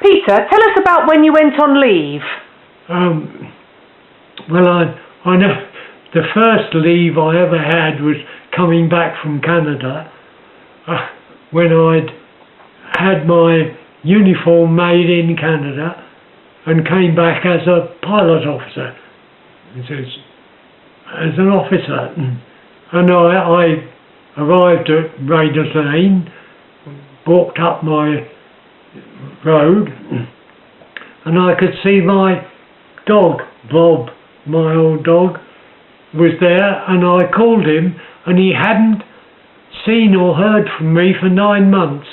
Peter, tell us about when you went on leave. Well, I know the first leave I ever had was coming back from Canada when I'd had my uniform made in Canada and came back as a pilot officer, as an officer. And I arrived at Raiders Lane, walked up my road, and I could see my dog, Bob, my old dog, was there, and I called him, and he hadn't seen or heard from me for 9 months.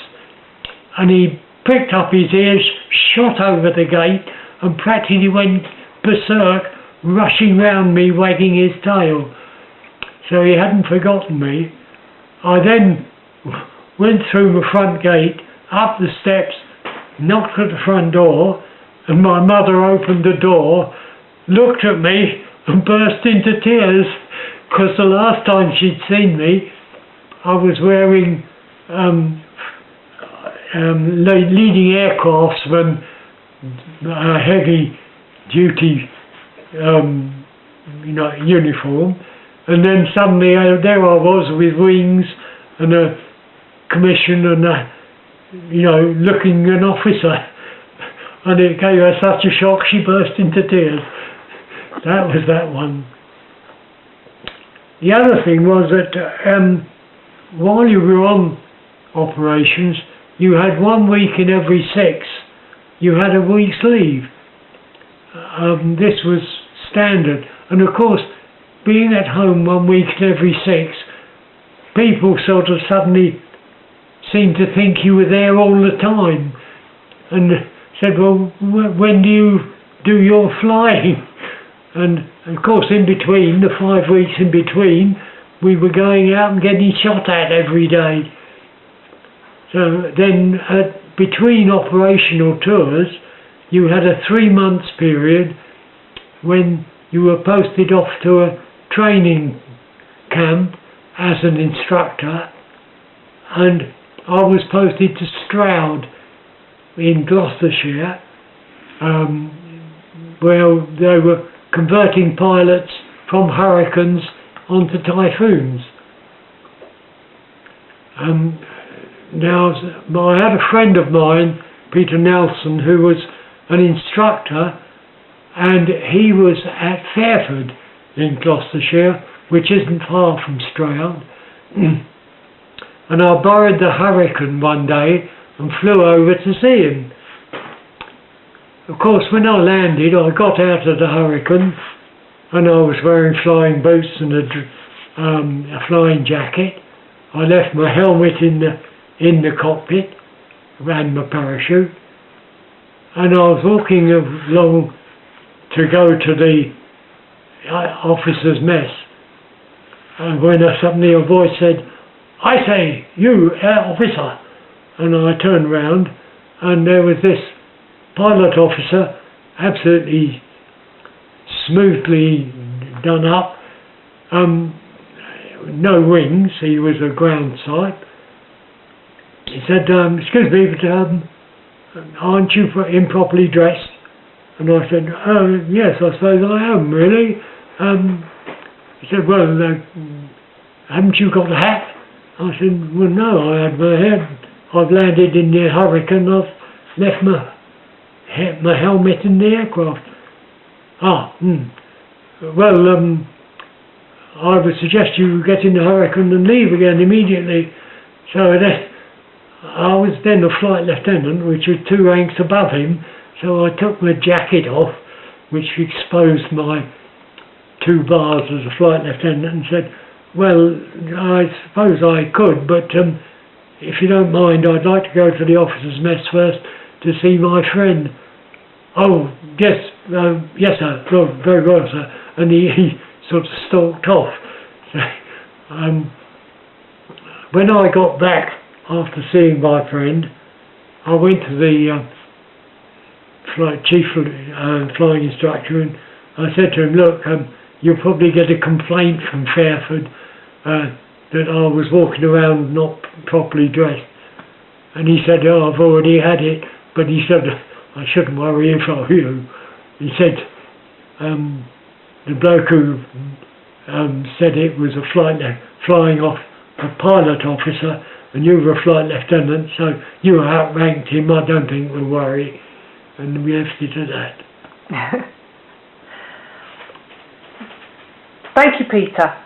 And he pricked up his ears, shot over the gate, and practically went berserk, rushing round me, wagging his tail. So he hadn't forgotten me. I then went through the front gate, up the steps, knocked at the front door, and my mother opened the door, looked at me and burst into tears, because the last time she'd seen me, I was wearing leading aircraftsman heavy duty uniform, and then suddenly there I was with wings and a commission and looking an officer, and it gave her such a shock she burst into tears. That was that one. The other thing was that while you were on operations, you had 1 week in every 6. You had a week's leave. This was standard. And of course, being at home 1 week in every 6, people sort of suddenly seemed to think you were there all the time. And said, well, when do you do your flying? And of course, in between, the 5 weeks in between, we were going out and getting shot at every day. So then, between operational tours, you had a 3 months period when you were posted off to a training camp as an instructor, and I was posted to Stroud in Gloucestershire, where they were converting pilots from Hurricanes onto Typhoons. Now, I had a friend of mine, Peter Nelson, who was an instructor, and he was at Fairford in Gloucestershire, which isn't far from Stroud. And I borrowed the Hurricane one day and flew over to see him. Of course, when I landed, I got out of the Hurricane, and I was wearing flying boots and a flying jacket. I left my helmet in the cockpit, ran my parachute, and I was walking along to go to the officers' mess, and when suddenly a voice said, "I say, you, officer," and I turned round, and there was this pilot officer, absolutely smoothly done up, no wings, he was a ground type. He said, "Excuse me, but aren't you improperly dressed?" And I said, "Oh, yes, I suppose I am, really." He said, "Well, haven't you got a hat?" I said, "Well, no, I had my head. I've landed in the Hurricane, I've left my helmet in the aircraft." Well, I would suggest you get in the Hurricane and leave again immediately. So I was then a flight lieutenant, which was 2 ranks above him, so I took my jacket off, which exposed my 2 bars as a flight lieutenant, and said, "Well, I suppose I could, but if you don't mind, I'd like to go to the officers' mess first to see my friend." "Oh, yes, yes, sir, oh, very well, sir." And he sort of stalked off. So, when I got back after seeing my friend, I went to the chief flying instructor, and I said to him, "Look, you'll probably get a complaint from Fairford that I was walking around not properly dressed." And he said, "Oh, I've already had it," but he said, I shouldn't worry if I were you. He said, the bloke who said it was a flying off a pilot officer, and you were a flight lieutenant, so you outranked him. I don't think we'll worry. And we left it at that. Thank you, Peter.